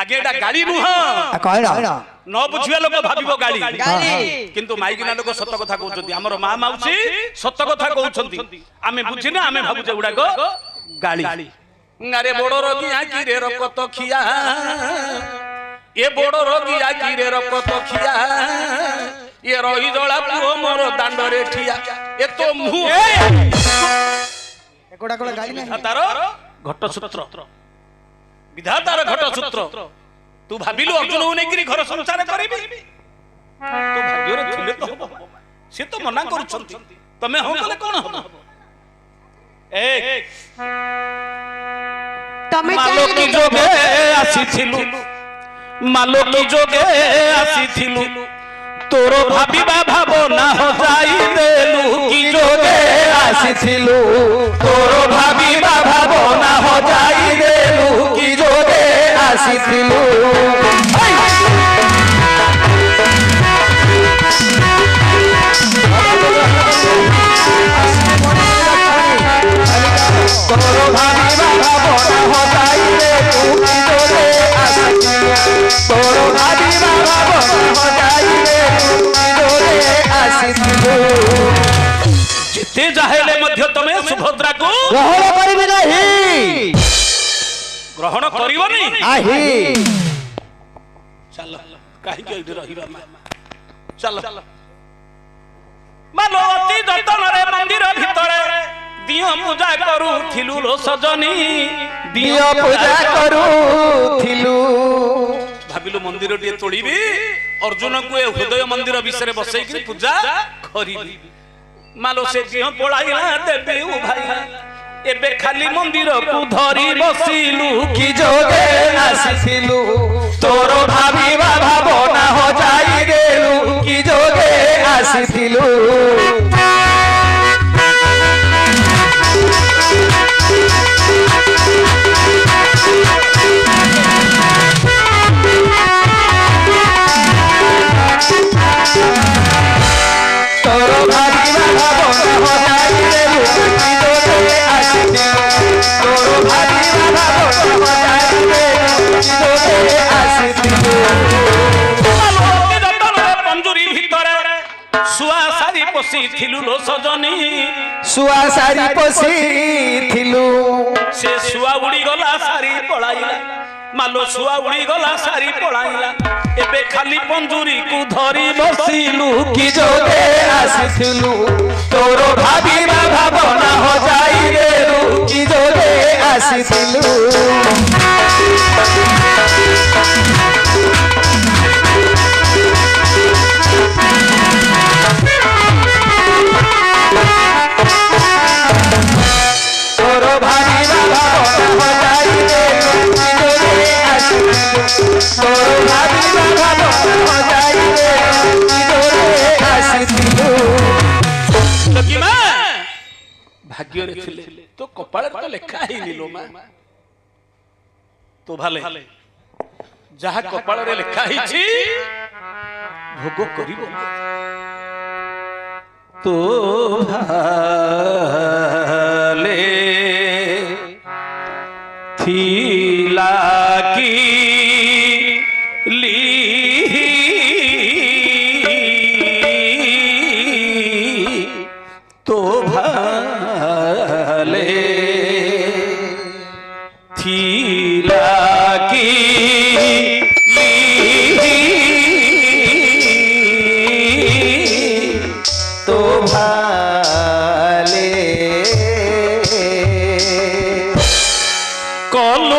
आगे एटा गाड़ी नुह कहना न बुझिया लोक भाबिबो गाड़ी किंतु माइकिना लोक सत कथा कहउछंती हमर मां माउसी सत कथा कहउछंती आमे बुझिना आमे भाबुजे उडा गो गाड़ी अरे बड़ रोगी आकी रे रकत खिया ए बड़ रोगी आकी रे रकत खिया ये रही जला पुओ मोर दांड रे ठिया ए तो मुह एकोडा कोला गाड़ी नाही तार घट सूत्र विधातार घट सूत्र तू भाबिलु अर्जुन नै कि घर संसार करबी तो भाग्य रे थिले तो हबो से तो मना करूछंती तमे हो गले कोन हबो ए तमे मालो की जोगे आसीथिलु मालो की जोगे आसीथिलु तोरो भाबिबा भावना हो जाई देलु की जोगे आसीथिलु तोरो भाबिबा भावना हो जाई देलु की जोगे आसीथिलु तोरो भाबिबा भावना हो जाई देलु की जोगे आसीथिलु तोरो भाबिबा भावना हो जाई देलु की जोगे आसीथिलु जिते जाहेले मध्य तमे सुभद्रा को ग्रहण करिबे नाही ग्रहण करिवनी नाही चल काहे के इधर रहिबा चल मानवती जतन रे मंदिर भितरे दियो पूजा करू थिलु लो सजनी दियो पूजा करू थिलु भाबिलु मंदिर टे तोड़ीबी अर्जुन को ए हृदय मंदिर विषय रे बसई कि पूजा करिबी मालो से दियो पळाइला देबे उ भाई एबे खाली मंदिर को धरी बसिलु की जोगे आसीथिलु तोरो भाबिबा भावना हो जाई देलु की जोगे आसीथिलु तोरो भाबिबा भावना हो जाई देलु की जोगे आसीथिलु तोरो भाबिबा भावना हो जाई देलु की जोगे आसीथिलु पंजुरी भितरे सुआ सारी पसी थिलु लो सजनी सुआ सारी पसी थिलु से सुआ उड़ी गला सारी पळाइला मालो सुआ उड़ी गला सारी पळाइला एबे खाली पंजुरी को धरी बसिलु की जोगे आसीथिलु तोरो भाबिबा भावना हो जाई देलु की जोगे आसीथिलु तोरो भाबिबा भावना हो जाई देलु की जोगे आसीथिलु तोरो भाबिबा भावना हो जाई देलु की जोगे आसीथिलु लकी मां भाग्य रे थिले तो कपाळ तो लेखा ही निलो मां तो भाले जहा कपाळ रे लेखा ही छी भोग करिवो तो भाले थिला की ली तो भाले थिला की ली तो भाले कल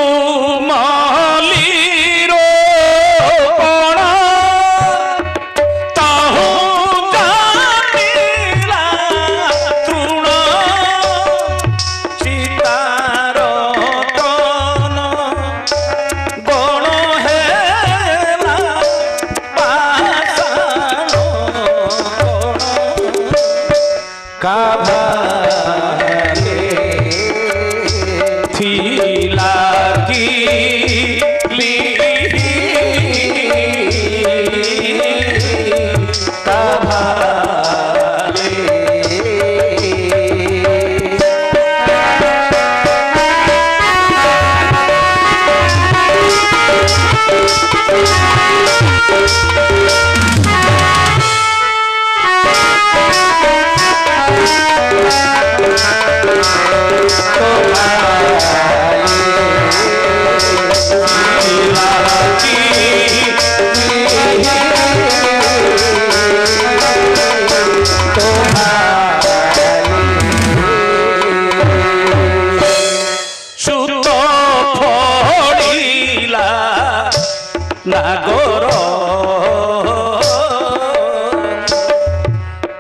নাগর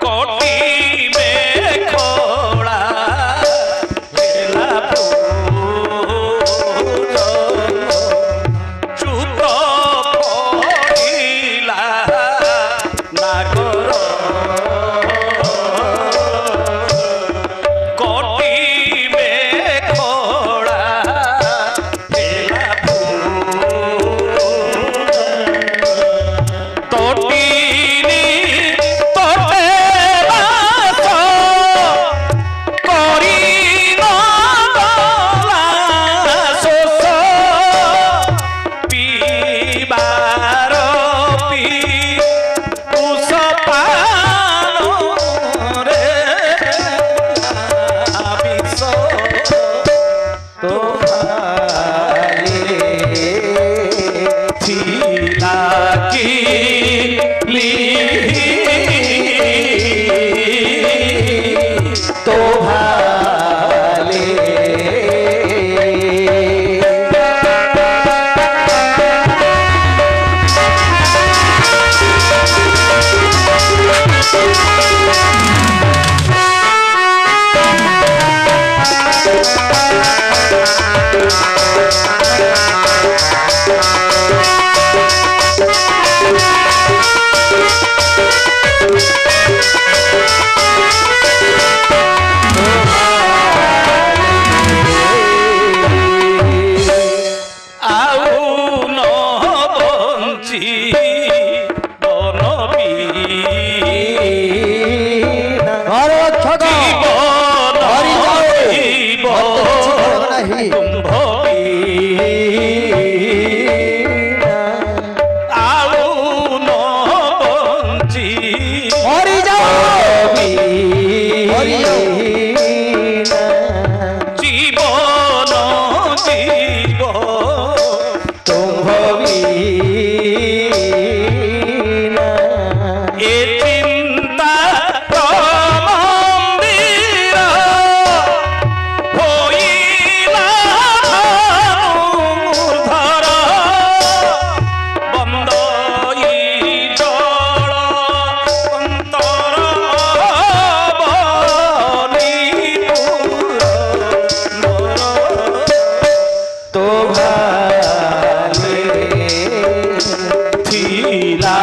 কোটি মেঘলা হেলা চুপ পড়িলা নাগর কোটি মেঘলা হেলা তটিনী তটে বাস করি নগলা শোষ পিবার পিউষ পান রে বিষ ছিলা কি তো ভালে ଆଉ ନ ବଞ୍ଚି ବନବି ঘর রক্ষক হরি যাও জীব নাহি কুম্ভ ଆଉ ନ ବଞ୍ଚି হরি যাও হরি যাও জীবন জীব এ চিন্তা মন্দির হইলা ধর বন্ধ জল অন্তর বনি মোর তো ভালে ছিলা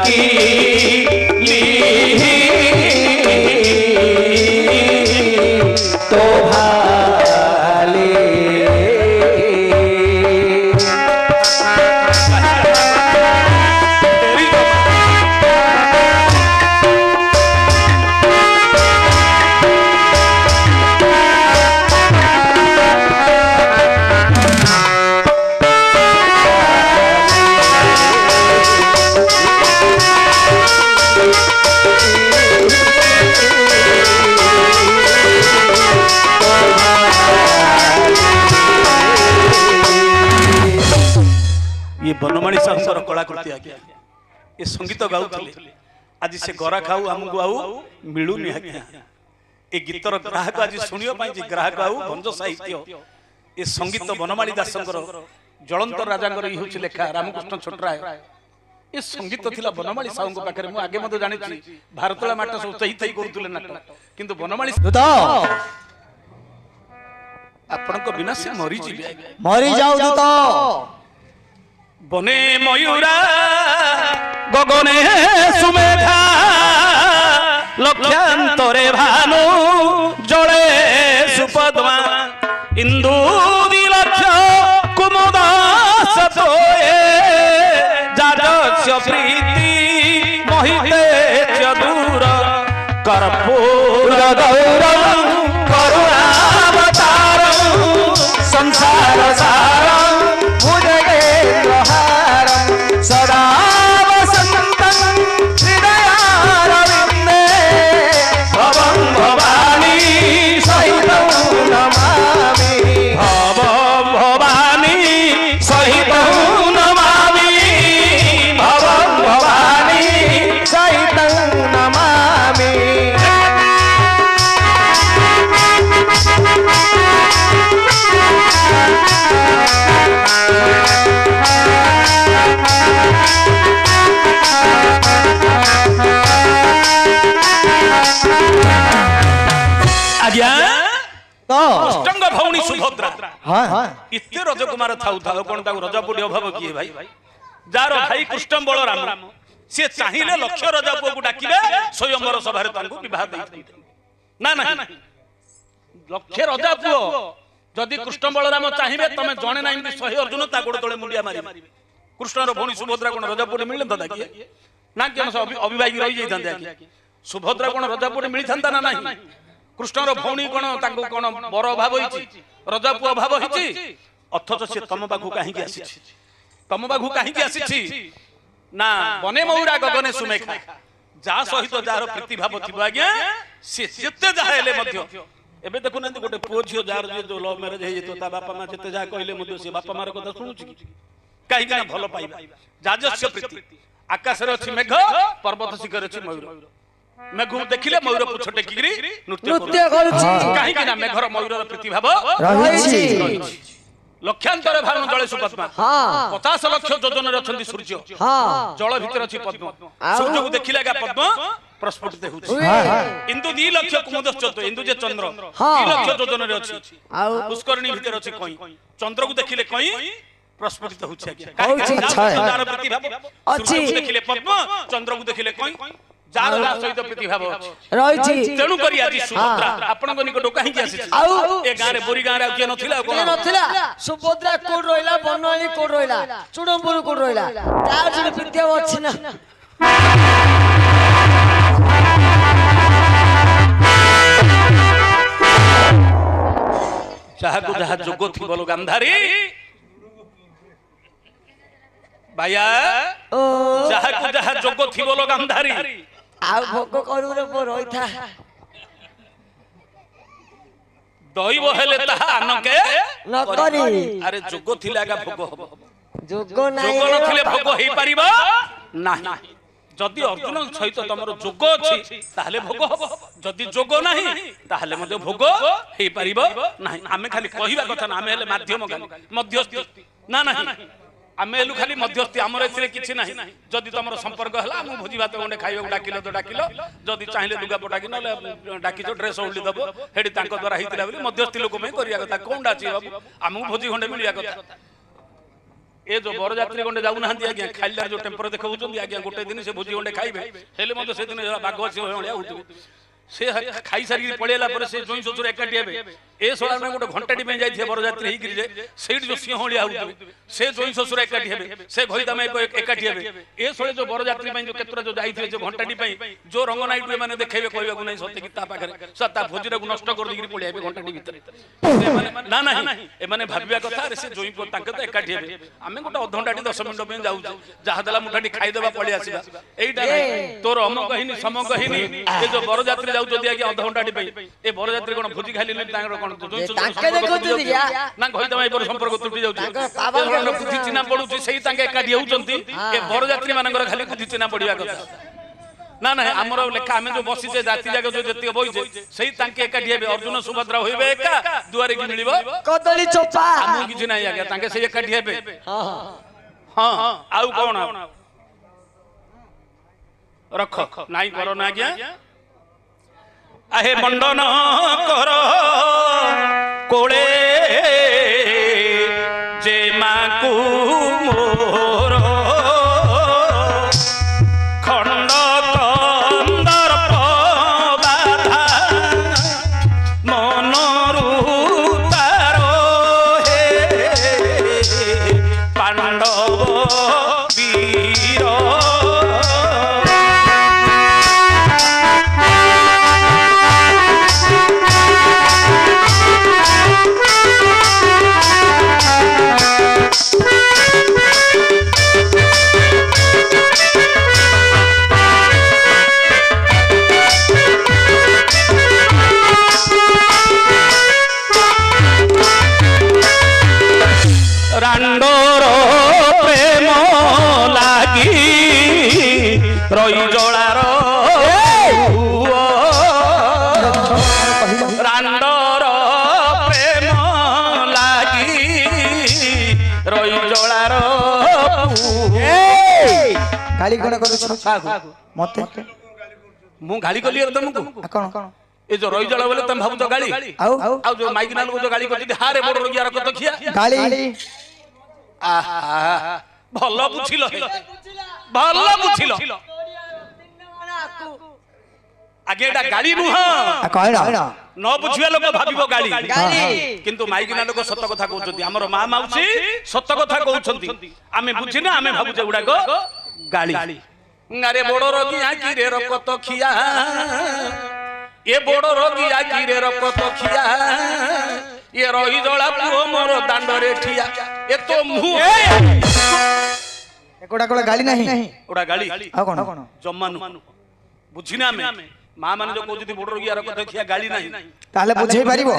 কি তো ভালে ये बनमाणी साहूर कलाकृति आज्ञा ये संगीत गाउले आज से गरा खाऊ आमको आउ मिलूनी आज्ञा ये गीतर ग्राहक आज शुणा ग्राहक आउ भंज साहित्य ये संगीत बनमाणी दासंकर जलंत राजांगर ये हूँ लेखा रामकृष्ण छोटराय ये संगीत थिला बनमाणी साहू पाखे मुझे आगे मत जानी भारतला माट सब तही तही करुले नाटक किंतु बनमाणी দূত आपण बिना से मरी जीवे মরি যাও দূত बने मयूरा गगने सुमेधा लक्षांतरे भानु जड़े सुपद्मा इंदु दिलक्ष कुमुद सतोए जाजस्य प्रीति मोहिते चदूर कर्पूर गौरव करुणावतारं संसार सारं भुजगेन्द्रहारं सदा वसन्तं हृदयारविन्दे भवं भवानी सहितं नमामि भवं भवानी सहितं नमामि भवं भवानी सहितं नमामि ତ କୃଷ୍ଣଙ୍କ ଭଉଣୀ ସୁଭଦ୍ରା ହଁ ହଁ ଏତେ ରଜକୁମାର ଥାଉ ଥାଉ କଣ ତାକୁ ରଜପୁରୀ ଅଭାବ କିଏ ଭାଇ ଯାହାର ଭାଇ କୃଷ୍ଣ ବଳରାମ ସିଏ ଚାହିଁଲେ ଲକ୍ଷ ରଜା ପୁଅକୁ ଡାକିବେ ସ୍ୱୟଂବର ସଭାରେ ତାଙ୍କୁ ବିବାହ ଦେଇଥାନ୍ତେ ନା ନା ଲକ୍ଷ ରଜା ପୁଅ ଯଦି କୃଷ୍ଣ ବଳରାମ ଚାହିଁବେ ତମେ ଜଣେ ନାହିଁ 100 ଅର୍ଜୁନ ତା ଗୋଡ଼ ତଳେ ମୁଣ୍ଡିଆ ମାରିବେ କୃଷ୍ଣର ଭଉଣୀ ସୁଭଦ୍ରା କଣ ରଜାପୁରୀ ମିଳିଥାନ୍ତା କିଏ ନା କେନ ଅବିବାହିକ ରହିଯାଇଥାନ୍ତେ ଆଜ୍ଞା ସୁଭଦ୍ରା କଣ ରଜାପୁରୀ ମିଳିଥାନ୍ତା ନା ନାହିଁ କୃଷ୍ଣର ଭଉଣୀ କଣ ତାଙ୍କୁ କଣ ବର ଅଭାବ ହେଇଛି ରଜା ପୁଅ ଅଭାବ ହେଇଛି ଅଥଚ ସେ ତମ ପାଖକୁ କାହିଁକି ଆସିଛି ତମ ପାଖକୁ କାହିଁକି ଆସିଛି ନା ବନେ ମଉରା ଗଗନେ ସୁମେଖା ଯାହା ସହିତ ଯାହାର ପ୍ରୀତିଭାବ ଥିବ ଆଜ୍ଞା ସେ ଯେତେ ଯାହା ହେଲେ ମଧ୍ୟ ଏବେ ଦେଖୁନାହାନ୍ତି ଗୋଟେ ପୁଅ ଝିଅ ଯାହାର ଯୋଉ ଲଭ ମ୍ୟାରେଜ ହେଇଯାଇଥିବ ତା ବାପା ମା ଯେତେ ଯାହା କହିଲେ ମଧ୍ୟ ସେ ବାପା ମାର କଥା ଶୁଣୁଛି କାହିଁକି ନା ଭଲ ପାଇବା ଯାଜସ୍ୟ ପ୍ରୀତି ଆକାଶରେ ଅଛି ମେଘ ପର୍ବତ ଶିଖରରେ ଅଛି ମୟୂର ମେଘକୁ ଦେଖିଲେ ମୟୂର ପୁଛ ଟେକିକିରି ନୃତ୍ୟ କରୁଛି କାହିଁକି ନା ମେଘର ମୟୂରର ପ୍ରୀତିଭାବ ରହିଛି ଲକ୍ଷାନ୍ତର ଭାବନ ଜଳେ ସୁପଦ୍ମା 50 ଲକ୍ଷ ଯୋଜନରେ ଅଛନ୍ତି ସୂର୍ଯ୍ୟ ଜଳ ଭିତରେ ଅଛି ପଦ୍ମ ସୂର୍ଯ୍ୟକୁ ଦେଖିଲେ ଆଜ୍ଞା ପଦ୍ମ ପ୍ରସ୍ଫୁଟିତ ହେଉଛି ଇନ୍ଦୁ 2 ଲକ୍ଷ କୁମୁଦଶ୍ଚତ ଇନ୍ଦୁ ଯେ ଚନ୍ଦ୍ର 2 ଲକ୍ଷ ଯୋଜନରେ ଅଛି ପୁଷ୍କରିଣୀ ଭିତରେ ଅଛି କଇଁ ଚନ୍ଦ୍ରକୁ ଦେଖିଲେ କଇଁ ପ୍ରସ୍ଫୁଟିତ ହେଉଛି ଆଜ୍ଞା ଯାହାର ପ୍ରୀତିଭାବ ସୂର୍ଯ୍ୟକୁ ଦେଖିଲେ ପଦ୍ମ ଚନ୍ଦ୍ରକୁ ଦେଖିଲେ କଇଁ ଯାହାର ଯାହା ସହିତ ପ୍ରୀତିଭାବ ରହିଛି ତେଣୁ କରି ଆଜି ସୁଭଦ୍ରା ଆପଣଙ୍କ ନିକଟ କାହିଁକି ଆସିଛି ଏ ଗାଁରେ ବୋରି ଗାଁରେ କିଏ ନଥିଲା କିଏ ନଥିଲା ସୁଭଦ୍ରା କୋଉଠି ରହିଲା ବନୱାଳି କୋଉଠି ରହିଲା ଚୁଡମ୍ପୁର କୋଉଠି ରହିଲା ତାର ଯୋଉ ପ୍ରୀତିଭାବ ଅଛି ନା ଯାହାକୁ ଯାହା ଯୋଗ ଥିବ ଲୋ ଗାନ୍ଧାରୀ ବାୟା ଯାହାକୁ ଯାହା ଯୋଗ ଥିବ ଲୋ ଗାନ୍ଧାରୀ ଆଉ ଭୋଗ କରୁରେ ରହିଥା ଦଇବ ହେଲେ ତାହା ଆନକେ ନକରି ଆରେ ଯୋଗ ଥିଲେ ଆଗା ଭୋଗ ହବ ଯୋଗ ନାହିଁ ଯୋଗ ନଥିଲେ ଭୋଗ ହେଇ ପାରିବ ନାହିଁ ଯଦି ଅର୍ଜୁନ ସହିତ ତମର ଯୋଗ ଅଛି ତାହେଲେ ଭୋଗ ହବ ଯଦି ଯୋଗ ନାହିଁ ତାହେଲେ ମଧ୍ୟ ଭୋଗ ହେଇ ପାରିବ ନାହିଁ ଆମେ ଖାଲି କହିବା କଥା ନା ଆମେ ହେଲେ ମାଧ୍ୟମ ଖାଲି ମଧ୍ୟସ୍ଥି ନା ନାହିଁ ଆମେ ହେଲୁ ଖାଲି ମଧ୍ୟସ୍ଥି ଆମର ଏଥିରେ କିଛି ନାହିଁ ଯଦି ତମର ସମ୍ପର୍କ ହେଲା ମୁଁ ଭୋଜି ଭାତ ଗଣ୍ଡେ ଖାଇବାକୁ ଡାକିଲ ତ ଡାକିଲ ଯଦି ଚାହିଁଲେ ଲୁଗାପଟା କି ନହେଲେ ଡାକିଛ ଡ୍ରେସ ଓଢି ଦବ ହେଠି ତାଙ୍କ ଦ୍ୱାରା ହେଇଥିଲା ବୋଲି ମଧ୍ୟସ୍ଥି ଲୋକ ପାଇଁ କରିବା କଥା କୋଉଟା ଅଛି ବାବୁ ଆମକୁ ଭୋଜି ଖଣ୍ଡେ ମିଳିବା କଥା ଏ ଯୋଉ ବରଯାତ୍ରୀ ଗଣ୍ଡେ ଯାଉନାହାନ୍ତି ଆଜ୍ଞା ଖାଇଲାର ଯୋଉ ଟେମ୍ପର ଦେଖାଉଛନ୍ତି ଆଜ୍ଞା ଗୋଟେ ଦିନ ସେ ଭୋଜି ଗଣ୍ଡେ ଖାଇବେ ହେଲେ ମଧ୍ୟ ସେଦିନ ବାଘ ଅଛି ଭଳିଆ ହଉଥିବେ ସେ ଖାଇସାରିକି ପଳେଇଲା ପରେ ସେ ଜଇଁ ଶ୍ୱଶୁର ଏକାଠି ହେବେ ଏ ଶଳା ଗୋଟେ ଘଣ୍ଟାଟି ପାଇଁ ଯାଇଥିବେ ବରଯାତ୍ରୀ ହେଇକିରି ଯେ ସେଇଠି ଯୋଉ ସିଂହଳିଆ ହଉଥିବେ ସେ ଜଇଁ ଶ୍ୱଶୁର ଏକାଠି ହେବେ ସେ ଘଇଦାମା ଏକାଠି ହେବେ ଏ ଶଳେ ଯୋଉ ବରଯାତ୍ରୀ ପାଇଁ ଯୋଉ କେତେଟା ଯୋଉ ଯାଇଥିବେ ଯୋଉ ଘଣ୍ଟାଟି ପାଇଁ ଯୋଉ ରଙ୍ଗ ନାଇଟୁ ଏମାନେ ଦେଖେଇବେ କହିବାକୁ ନାହିଁ ସତେ କି ତା ପାଖରେ ତା ଭୋଜିଟାକୁ ନଷ୍ଟ କରିଦେଇକି ପଳେଇ ଆସିବେ ଘଣ୍ଟାଟି ଭିତରେ ନା ନାହିଁ ଏମାନେ ଭାବିବା କଥା ଆରେ ସେ ଜଇଁ ତାଙ୍କେ ତ ଏକାଠି ହେବେ ଆମେ ଗୋଟେ ଅଧଘଣ୍ଟାଟି 10 ମିନିଟ ପାଇଁ ଯାଉଛୁ ଯାହା ଦେଲା ମୁଠାଟି ଖାଇଦେବା ପଳେଇ ଆସିବା ଏଇଟା ତୋର ଅମ କହିନି ସମ କହିନି ଏ ଯୋଉ ବରଯାତ୍ରୀ ଯାଉଛନ୍ତି ଆଜ୍ଞା ଅଧଘଣ୍ଟାଟି ପାଇଁ ଏ ବରଯାତ୍ରୀ କଣ ଭୋଜି ଖାଇଲେନି ତାଙ୍କର କଣ ନା ଘଇଦାମା ଏପରି ସମ୍ପର୍କ ତୁଟି ଯାଉଛି ବୁଦ୍ଧି ଚିହ୍ନା ପଡୁଛି ସେଇ ତାଙ୍କେ ଏକାଠି ହେଉଛନ୍ତି ଏ ବରଯାତ୍ରୀ ମାନଙ୍କର ଖାଲି ବୁଦ୍ଧି ଚିହ୍ନା ପଡିବା କଥା ନା ନା ଆମର ଲେଖା ଆମେ ଯୋଉ ବସିଛେ ଜାତି ଜାଗ ଯୋଉ ଯେତିକି ବଇଛେ ସେଇ ତାଙ୍କେ ଏକାଠି ହେବେ ଅର୍ଜୁନ ସୁଭଦ୍ରା ହୋଇବେ ଏକା ଦୁଆରେ କି ମିଳିବ କଦଳୀ ଚୋପା ଆମକୁ କିଛି ନାହିଁ ଆଜ୍ଞା ତାଙ୍କେ ସେଇ ଏକାଠି ହେବେ ହଁ ଆଉ କଣ ରଖ ନାଇଁ କର ନା ଆଜ୍ଞା आहे मंडन कर कोळे जे माकू मोर खंड कंदर बाधा मनरु तारो हे पांडव वीर रांडोर प्रेम लागी रई जलार रांडोर प्रेम लागी रई जलार गाली कोन करू मते मु गाली कलियर तुमको कोन ए जो रही जला बोले तुम भाबुच गाली आउ आ जो माइक नाल को जो गाली करती हारे बड़ रोगी यार कत खिया गाली आहा भलो बुझिलो भलो बुझिलो आगे एटा गाली नुह कहना न बुझिया लोक भाबिबो गाली गाली किंतु माइक नाल को सत कथा कहउछंती हमर मा माउसी सत कथा कहउछंती आमे बुझिना आमे भाबुचे उडा को गाली अरे बड़ रोगी आकी रे रकत खिया ए बड़ रोगी आकी रे रकत खिया ये रही जला पुओ मोर दांडरे ठिया ए तो मुह एकोडा कोडा गाली नहीं उडा गाली आ कोन जम्मानु बुझिना में मां माने जो कहउछती बड़ रोगी यार कत खिया गाली नहीं ताले बुझे पारिबो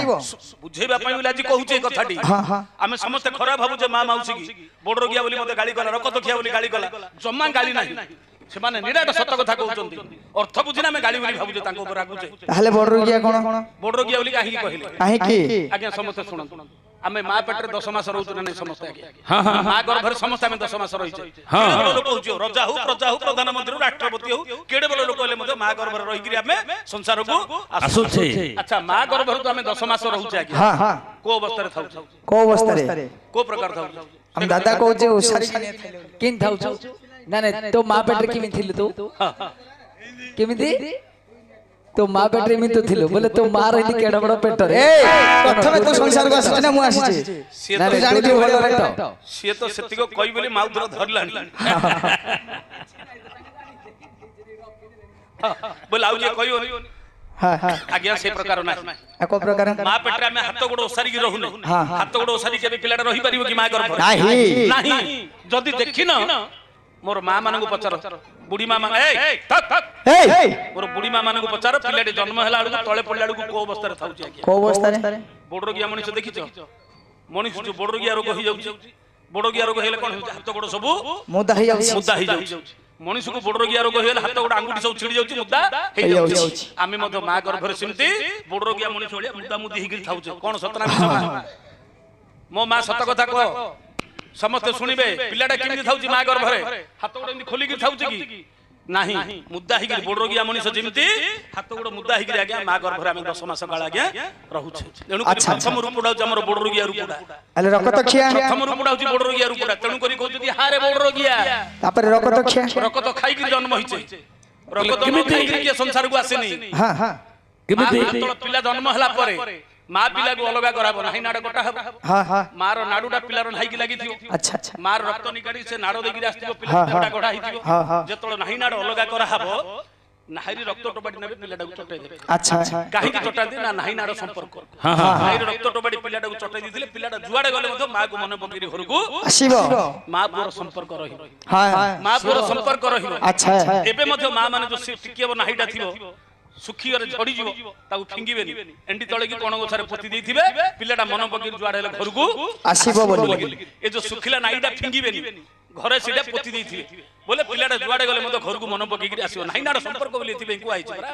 बुझेबा पई बोला जी कहउछे कथाटी हां हां आमे समस्त खराब भाबुचे मां माउसी की बड़ रोगिया बोली मते गाली कला रकत खिया बोली गाली कला जम्मा गाली नहीं से माने निराट सत कथा कहउछंती अर्थ बुझिना में गाली बोली भाबुचे ताको ऊपर रागुचे ताले बड़ रोगिया कोन बड़ रोगिया बोली काहे कहले काहे की आज्ञा समस्त सुनन आमे मां पेटरे 10 मास रहउछ ना समस्त आज्ञा हां हां मां गर्भर समस्त आमे 10 मास रहिछे हां लोक कहउछ राजा हो प्रजा हो प्रधानमंत्री राष्ट्रपति हो केडे बोले लोक कहले मते मां गर्भर रहि गिरी आमे संसार को आसुछे अच्छा मां गर्भर तो आमे 10 मास रहउछ आज्ञा हां हां को अवस्था रे थाउ को अवस्था रे को प्रकार थाउ हम दादा कहउछे उसारी किन थाउ ना ना तो मां पेटरे किमि थिलु तू किमिति तो मां पेटरे मि तो थिलु बोले तो मां रही केडा बड़ पेटरे ए प्रथमे तो संसार को आसी ना मु आसी से ना तो जानि दियो बोले रे से तो सेति को कहि बोली माउथर धरलानी बोला आउ जे कहियो हां हां आज्ञा से प्रकार ना एको प्रकार मां पेटरे में हाथ गोड़ ओसारी की रहु न हां हां हाथ गोड़ ओसारी के पिलाटा रहि परिबो कि मां गर्भ नाही नाही जदी देखि न मोर मां मानन को पचार बुढ़ी मां ए थक थक ए मोर बुढ़ी मां मानन को पचार पिलाटे जन्म हला आडू तळे पडला आडू को अवस्था रे थाउची आज्ञा को अवस्था रे बड़ रोगिया मनुष्य देखिछ मनुष्य जो बड़ रोगिया रोग होई जाउची बड़ रोगिया रोग हेले कोन हाथ गोड़ सब मुदा ही आउछ मुद्दा ही जाउची मनुष्य को बड़ रोगिया रोग हेले हाथ गोड़ आंगुठी सब छिड़ी जाउची मुद्दा हेई जाउची आमे मधो मां गर्भ रे सिमती बड़ रोगिया मनुष्य होलिया मुद्दा मुद्दी हिगिर थाउचे कोन सतना मिछमा मो मां सत कथा को समस्त सुनिबे पिलाटा किमि थाउची मां गर्भ रे हाथ गोड़ एंदी खोली की थाउची की नाही मुद्दा हिगिर बड़ रोगिया मनुष्य जिमती हाथ गोड़ मुद्दा हिगिर आज्ञा मां गर्भ रे आमे 10 मास काल आज्ञा रहूछे तेनु प्रथम रूप उडाउछ हमर बड़ रोगिया रूपडा अले रकत खिया प्रथम रूप उडाउछ बड़ रोगिया रूपडा तेनु करी कहउछती हारे बड़ रोगिया तापर रकत खिया रकत खाई की जन्म होइछे रकत न खाई की संसार को आसेनी हां हां केमिति तो पिला जन्म हला परे मां पिला को अलगा कराबो नाही नाड कटा हबो हां हां मार नाडुटा पिलार नाही की लागि थियो अच्छा अच्छा मार रक्त निकाडी से नाडो देखि आस्तिबो पिला कोटा कोटा हिथिबो हां हां जेतोळ नाही नाड अलगा करा हबो नाहिरी रक्त टोबाडी नेबे पिलाटा को चटाई देबे अच्छा अच्छा काहे की चटा दे ना नाही नाड संपर्क हां हां नाहिरी रक्त टोबाडी पिलाटा को चटाई दिथिले पिलाटा जुआडे गले मधो मां को मन पकिरी घरकू आसीबो मां पुर संपर्क रही हां मां पुर संपर्क रही अच्छा एबे मधो मां माने जो टिकियबो नाहिटा थिबो सुखी और झड़ी जीव ताऊ फिंगिबेनी एंडी तळे की कोण गोछारे पोती देथिबे पिलाटा मन पकिर जुआडे हेले घरकू आसीबो बोली ए जो सुखिला नाईटा फिंगिबेनी घरे सीधा पोती देथिबे बोले पिलाटा जुआडे गले मतो घरकू मन पकिर आसीबो नाही नाड संपर्क बोली थिबे को आइछ परा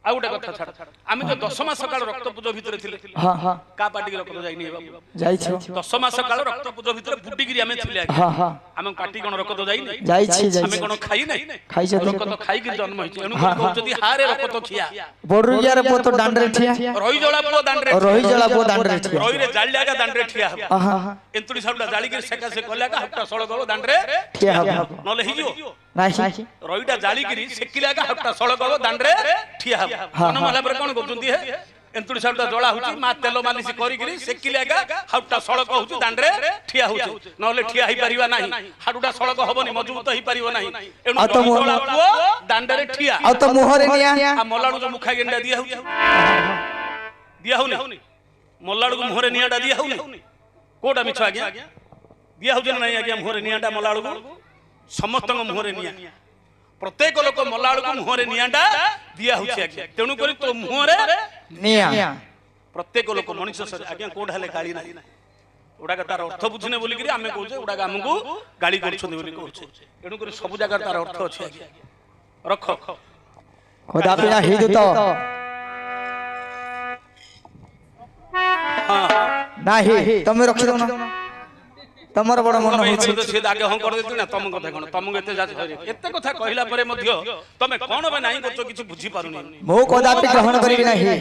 आ गोटे कथा छाड़ आमे जो 10 मास काल रक्त पूज भितरे थिले हां हां का पाटी के रक्त जाई नै बाबू जाई छ 10 मास काल रक्त पूज भितरे बुड्डी गिरी आमे थिले हां हां आमे पाटी कोन रक्त जाई नै जाई छी आमे कोन खाई नै खाई छ रक्त खाई के जन्म होइछ एनु कहउ जदी हारे रक्त खिया बड़ रोगिया रे पोतो डांडरे ठिया रही जळा पो दांडरे रही जळा पो डांडरे ठिया रही रे जालिया का दांडरे ठिया हां हां एंतुडी साबडा जाली के सेका से कोला का हट्टा सळ गलो दांडरे ठिया हबो नले हिजो नाही रहीटा जाली गिरी सेकिला का हट्टा सळ गलो दांडरे ठिया हबो मन मला पर कोन गजुंदी हे एंतुडी साबडा जळा होची मा तेल मालिश करी गिरी सेकिला का हट्टा सळ कहउची दांडरे ठिया होची नले ठिया ही परिवा नाही हाडुडा सळ हबनी मजबूत ही परिवा नाही एनु जळा पो दांडरे ठिया आ तो मोहरे निया आ मोलाडू जो मुखा गेंडा दिया होची दिया होनी मोलाडू को मोहरे नियाडा दिया होनी कोडा मिछ आज्ञा दिया होजन नाही आज्ञा मोहरे नियाडा मोलाडू को समस्त मोहरे निया प्रत्येक लोक मोलाडू को मोहरे नियाडा दिया होची आज्ञा तेनु करी तो मोहरे निया प्रत्येक लोक मनुष्य सर आज्ञा कोडा ले गाली नाही उडा का तार अर्थ बुझने बोली करी आमे कहूचे उडा का हमकु गाली करछन बोली कहूचे तेनु करी सब जगह तार अर्थ अछि आज्ञा रख खुदा पिना हिदु तो नाही तमे रखि दो ना ତମର ବଡ ମନ ତମେ ହଉଛି ସେ ଆଗେ ହଁ କରିଦେଇଥିଲି ନା ତମ କଥା କଣ ତମକୁ ଏତେ କଥା କହିଲା ପରେ ମଧ୍ୟ ତମେ କଣ ପାଇଁ ନାହିଁ କରୁଛ କିଛି ବୁଝିପାରୁନି ମୁଁ କଦାପି ଗ୍ରହଣ କରିବି ନାହିଁ